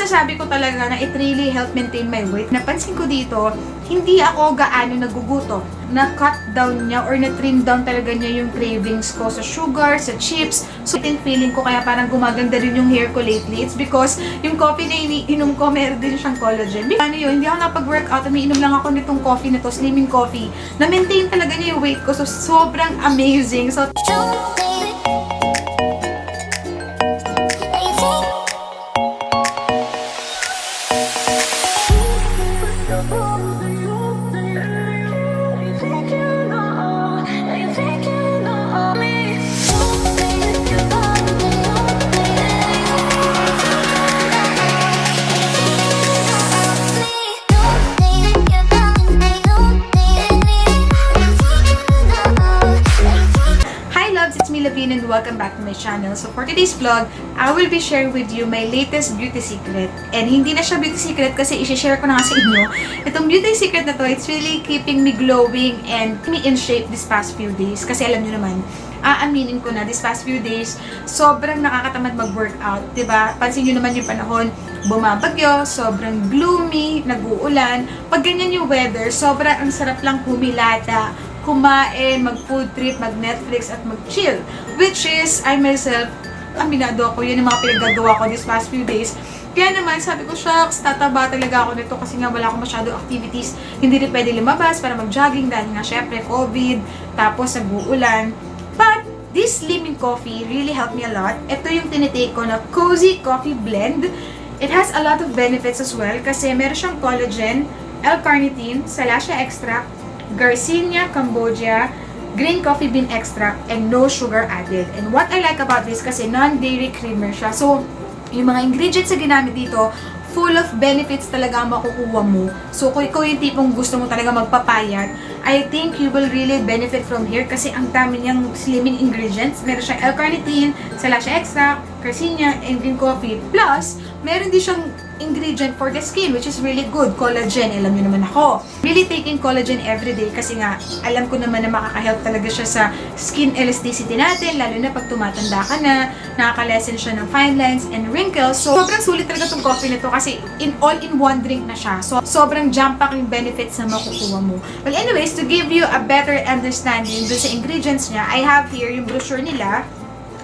masasabi ko talaga na it really helped maintain my weight. Napansin ko dito, hindi ako gaano nagugutom. Na-cut down niya or na-trim down talaga niya yung cravings ko sa sugar, sa chips. So, I think feeling ko kaya parang gumaganda rin yung hair ko lately. It's because yung coffee na iniinom ko, meron din siyang collagen. Ano yun, hindi ako napag-workout, umiinom lang ako nitong coffee na to, slimming coffee. Na-maintain talaga niya yung weight ko. So, sobrang amazing. So, and welcome back to my channel. So for today's vlog, I will be sharing with you my latest beauty secret. And hindi na siya beauty secret kasi i-share ko na nga sa inyo. Itong beauty secret na to, it's really keeping me glowing and me in shape this past few days. Kasi alam nyo naman, aaminin ko na this past few days, sobrang nakakatamad mag-workout. Diba? Pansin nyo naman yung panahon, bumabagyo, sobrang gloomy, nag-uulan. Pag ganyan yung weather, sobrang ang sarap lang humilata, kumain, mag-food trip, mag-Netflix, at mag-chill. Which is, I myself, aminado ako, yun yung mga pinagagawa ko this past few days. Kaya naman, sabi ko, shucks, tataba talaga ako nito kasi nga wala akong masyado activities. Hindi rin pwede lumabas para mag-jogging dahil nga syempre COVID, tapos nag-uulan. But, this slimming coffee really helped me a lot. Ito yung tinitake ko na Cozy Coffee Blend. It has a lot of benefits as well kasi meron siyang collagen, L-carnitine, Salacia extract, Garcinia cambogia, green coffee bean extract, and no sugar added. And what I like about this kasi non-dairy creamer siya. So, yung mga ingredients na ginamit dito, full of benefits talaga ang makukuha mo. So, kung ikaw yung tipong gusto mo talaga magpapayat, I think you will really benefit from here kasi ang dami niyang slimming ingredients. Meron siyang L-carnitine, Salacia extract, Garcinia, and green coffee. Plus, meron din siyang ingredient for the skin, which is really good. Collagen, alam niyo naman ako. Really taking collagen everyday kasi nga, alam ko naman na makaka-help talaga siya sa skin elasticity natin, lalo na pag tumatanda ka na, nakaka-lessen siya ng fine lines and wrinkles. So, sobrang sulit talaga itong coffee nito kasi all-in-one drink na siya. So, sobrang jam-pack yung benefits na makukuha mo. Well, anyways, to give you a better understanding dun sa ingredients niya, I have here yung brochure nila.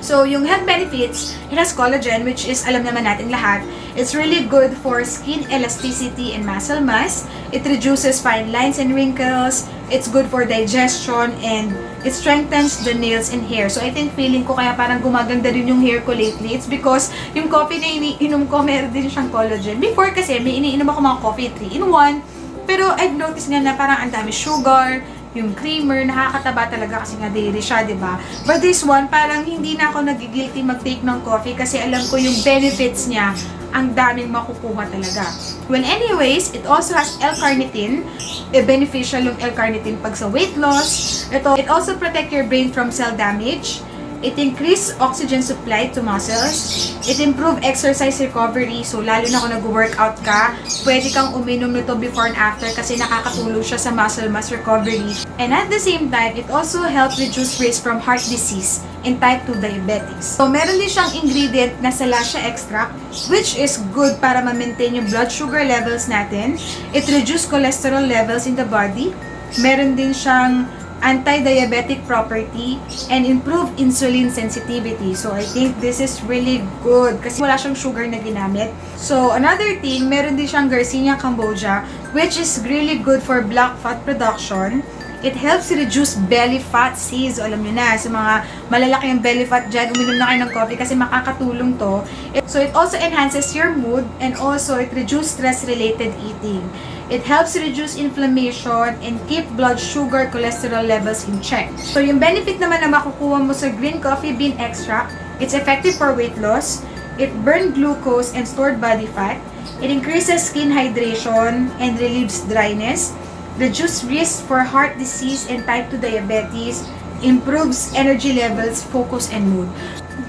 So, yung health benefits, it has collagen, which is, alam naman natin lahat, it's really good for skin elasticity and muscle mass. It reduces fine lines and wrinkles. It's good for digestion, and it strengthens the nails and hair. So, I think feeling ko kaya parang gumaganda rin yung hair ko lately. It's because yung coffee na iniinom ko, meron din siyang collagen. Before kasi, may iniinom ako mga coffee 3-in-1. Pero, I've noticed nga na parang ang dami sugar, yung creamer, nakakataba talaga kasi nga dairy siya, diba? But this one, parang hindi na ako nagigilty mag-take ng coffee kasi alam ko yung benefits niya, ang daming makukuha talaga. Well, anyways, it also has L-carnitine. Beneficial yung L-carnitine pag sa weight loss. It also protect your brain from cell damage. It increase oxygen supply to muscles. It improve exercise recovery. So, lalo na kung nag-workout ka, pwede kang uminom nito before and after kasi nakakatulong siya sa muscle mass recovery. And at the same time, it also helps reduce risk from heart disease and type 2 diabetes. So, meron din siyang ingredient na Salacia extract, which is good para ma-maintain yung blood sugar levels natin. It reduce cholesterol levels in the body. Meron din siyang anti-diabetic property and improve insulin sensitivity. So, I think this is really good kasi wala siyang sugar na ginamit. So, another thing, meron din siyang Garcinia cambogia, which is really good for black fat production. It helps reduce belly fat. Sis, alam nyo na, sa mga malalaki ang belly fat dyan, uminom na kayo ng coffee kasi makakatulong to. So, it also enhances your mood and also it reduces stress-related eating. It helps reduce inflammation and keep blood sugar, cholesterol levels in check. So, yung benefit naman na makukuha mo sa green coffee bean extract, it's effective for weight loss. It burns glucose and stored body fat. It increases skin hydration and relieves dryness. Reduce risk for heart disease and type 2 diabetes. Improves energy levels, focus, and mood.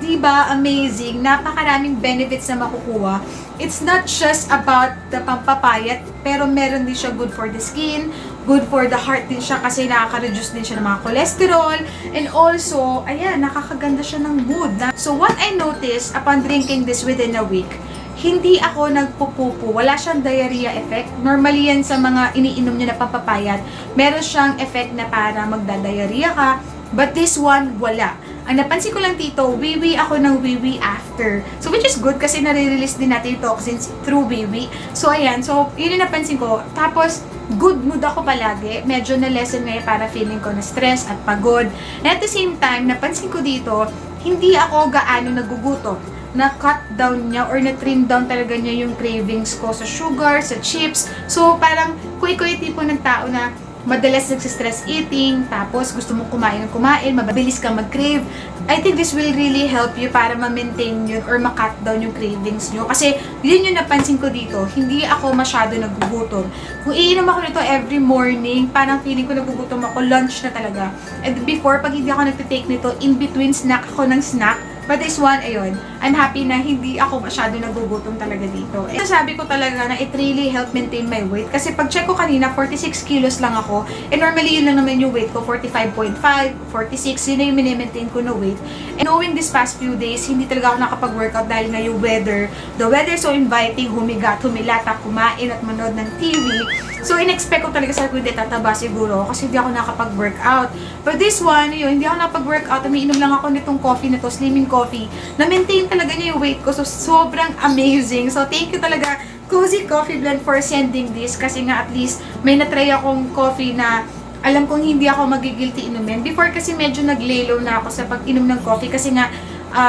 Diba? Amazing. Napakaraming benefits na makukuha. It's not just about the pampapayat, pero meron din siya good for the skin, good for the heart din siya kasi nakaka-reduce din siya ng mga cholesterol, and also, ayan, nakakaganda siya ng mood. So, what I noticed upon drinking this within a week, hindi ako nagpupupo. Wala siyang diarrhea effect. Normally yan sa mga iniinom nyo na pampapayat. Meron siyang effect na para magda-diarrhea ka. But this one, wala. Ang napansin ko lang dito, wiwi ako ng wiwi after. So, which is good kasi nare-release din natin yung toxins through wiwi. So, ayan. So, yun yung napansin ko. Tapos, good mood ako palagi. Medyo na-lessen ngayon para feeling ko na stress at pagod. And at the same time, napansin ko dito, hindi ako gaano nagugutom. Na-cut down niya or na-trim down talaga niya yung cravings ko sa sugar, sa chips. So, parang kuy-kuy tipo ng tao na madalas nagsistress eating, tapos gusto mong kumain, mabilis kang mag-crave. I think this will really help you para ma-maintain yun or ma-cut down yung cravings nyo. Kasi yun yung napansin ko dito, hindi ako masyado nagugutom. Kung iinom ako nito every morning, parang feeling ko nagugutom ako, lunch na talaga. And before, pag hindi ako nagtitake nito, in between snack ako ng snack. But this one, ayun, I'm happy na hindi ako masyado nagugutom talaga dito. And sabi ko talaga na it really helped maintain my weight. Kasi pag check ko kanina, 46 kilos lang ako. And normally, yun lang naman yung weight ko, 45.5, 46, yun na yung minimaintain ko na weight. And knowing this past few days, hindi talaga ako nakapag-workout dahil na yung weather. The weather so inviting, humigat, humilata, kumain at manood ng TV. So, in-expect ko talaga sa hindi tataba siguro kasi hindi ako nakapag-workout. But this one, yun, hindi ako nakapag-workout. Umiinom lang ako nitong coffee na to, slimming coffee. Na-maintain talaga niya yung weight ko. So, sobrang amazing. So, thank you talaga, Cozy Coffee Blend, for sending this. Kasi nga, at least, may natry akong coffee na alam kong hindi ako magigilty inumin. Before kasi medyo nag-lay-low na ako sa pag-inom ng coffee. Kasi nga,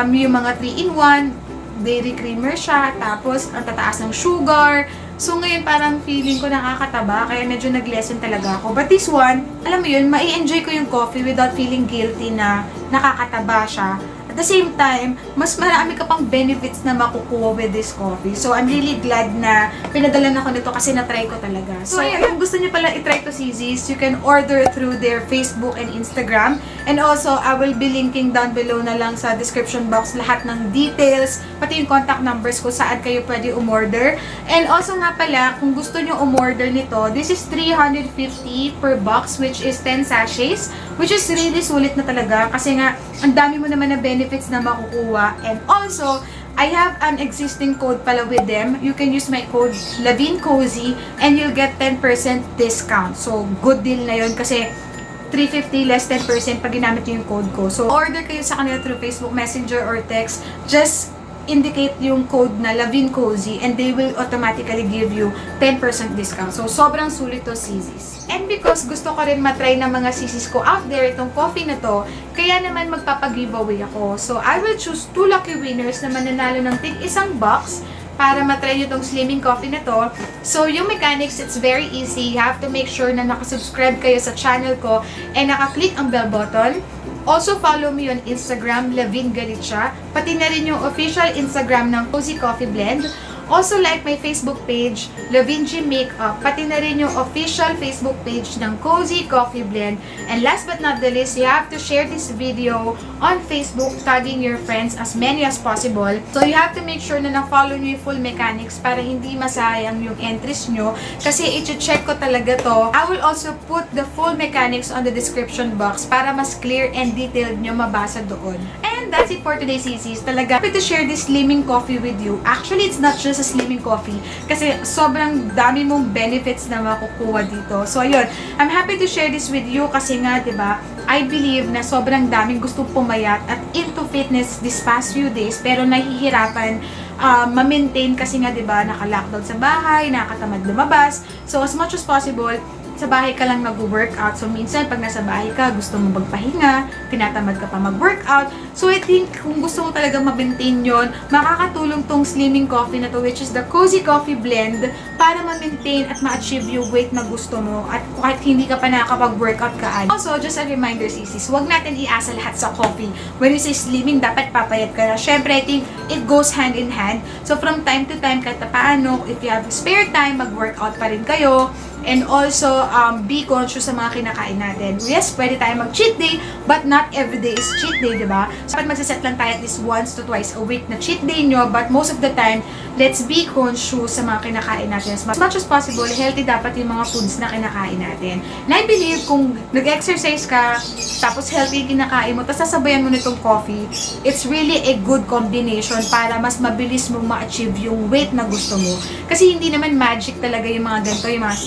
yung mga 3-in-1, dairy creamer siya. Tapos, ang tataas ng sugar. So, ngayon parang feeling ko nakakataba, kaya medyo nag-lessen talaga ako. But this one, alam mo yun, mai-enjoy ko yung coffee without feeling guilty na nakakataba siya. At the same time, mas marami ka pang benefits na makukuha with this coffee. So, I'm really glad na pinadalan ako nito kasi na-try ko talaga. So, kung gusto niyo pala i-try to CZ's, you can order through their Facebook and Instagram. And also, I will be linking down below na lang sa description box lahat ng details, pati yung contact numbers ko saan kayo pwede umorder. And also nga pala, kung gusto nyo umorder nito, this is 350 per box, which is 10 sachets, which is really sulit na talaga kasi nga, ang dami mo naman na benefits na makukuha. And also, I have an existing code pala with them. You can use my code LavinCozy and you'll get 10% discount. So, good deal na yun kasi 350 less 10% pag ginamit nyo yung code ko. So, order kayo sa kanila through Facebook Messenger or text. Just indicate yung code na LavinCozy and they will automatically give you 10% discount. So, sobrang sulit to CZ's. And because gusto ko rin matry ng mga CZ's ko out there, itong coffee na to, kaya naman magpapag-giveaway ako. So, I will choose 2 lucky winners na mananalo ng tig-isang box para matry nyo itong slimming coffee na to. So, yung mechanics, it's very easy. You have to make sure na nakasubscribe kayo sa channel ko and nakaklik ang bell button. Also, follow me on Instagram, Lavin Galicia. Pati na rin yung official Instagram ng Cozy Coffee Blend. Also, like my Facebook page, Lavin G Makeup. Pati na rin yung official Facebook page ng Cozy Coffee Blend. And last but not the least, you have to share this video on Facebook, tagging your friends as many as possible. So, you have to make sure na na-follow nyo yung full mechanics para hindi masayang yung entries nyo. Kasi i-check ko talaga to. I will also put the full mechanics on the description box para mas clear and detailed nyo mabasa doon. And that's it for today's CZ's. Talaga, happy to share this slimming coffee with you. Actually, it's not just a slimming coffee kasi sobrang dami mong benefits na makukuha dito. So, ayun, I'm happy to share this with you kasi nga, diba, I believe na sobrang daming gusto pumayat at into fitness this past few days pero nahihirapan ma-maintain kasi nga, diba, naka-lockdown sa bahay, nakatamad lumabas. So, as much as possible, sa bahay ka lang mag-workout. So, minsan, pag nasa bahay ka, gusto mo magpahinga, tinatamad ka pa mag-workout. So, I think, kung gusto mo talaga ma-maintain yun, makakatulong tong slimming coffee na to, which is the Cozy Coffee Blend, para ma-maintain at ma-achieve yung weight na gusto mo. At kahit hindi ka pa nakakapag-workout ka. Also, just a reminder, sisis, huwag natin iasa lahat sa coffee. When you say slimming, dapat papayat ka na. Syempre, I think, it goes hand in hand. So, from time to time, kahit paano, if you have spare time, mag-workout pa rin kayo. And also, be conscious sa mga kinakain natin. Yes, pwede tayo mag-cheat day, but not every day is cheat day, diba? So, dapat magsaset lang tayo at least once to twice a week na cheat day nyo, but most of the time, let's be conscious sa mga kinakain natin. As much as possible, healthy dapat yung mga foods na kinakain natin. And I believe, kung nag-exercise ka, tapos healthy yung kinakain mo, tapos sasabayan mo nitong coffee, it's really a good combination para mas mabilis mong ma-achieve yung weight na gusto mo. Kasi hindi naman magic talaga yung mga ganito, yung mga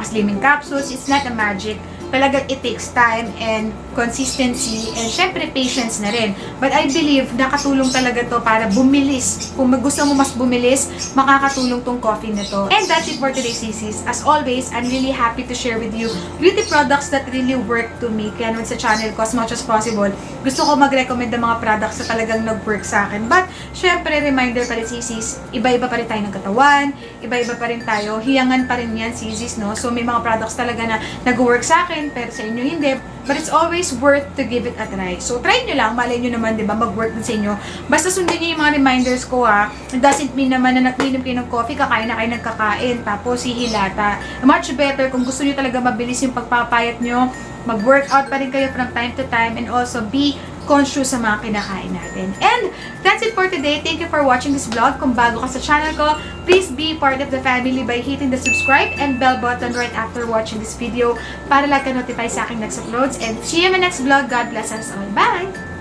slimming capsules. It's not a magic. Talaga, it takes time and consistency and syempre patience na rin. But I believe nakatulong talaga to para bumilis. Kung gusto mo mas bumilis, makakatulong tong coffee na to. And that's it for today's sisis. As always, I'm really happy to share with you beauty products that really work to me. Kaya naman sa channel ko, as much as possible, gusto ko mag-recommend ng mga products na talagang nag-work sa akin. But syempre, reminder pa rin sisis, iba-iba pa rin tayo ng katawan, iba-iba pa rin tayo, hiyangan pa rin yan sisis, no? So may mga products talaga na nag-work sa akin, pero sa inyo hindi. But it's always worth to give it a try. So, try nyo lang. Malay nyo naman, di ba, mag-work din sa inyo. Basta sundin nyo yung mga reminders ko, ha. It doesn't mean naman na nagminom kayo ng coffee, kakain na kayo nagkakain, tapos hihilata. Much better kung gusto nyo talaga mabilis yung pagpapayat nyo, mag-workout pa rin kayo from time to time, and also be conscious sa mga kinakain natin. And that's it for today. Thank you for watching this vlog. Kung bago ka sa channel ko, please be part of the family by hitting the subscribe and bell button right after watching this video para lang ka notify sa aking next uploads. And see you in my next vlog. God bless us all. Bye!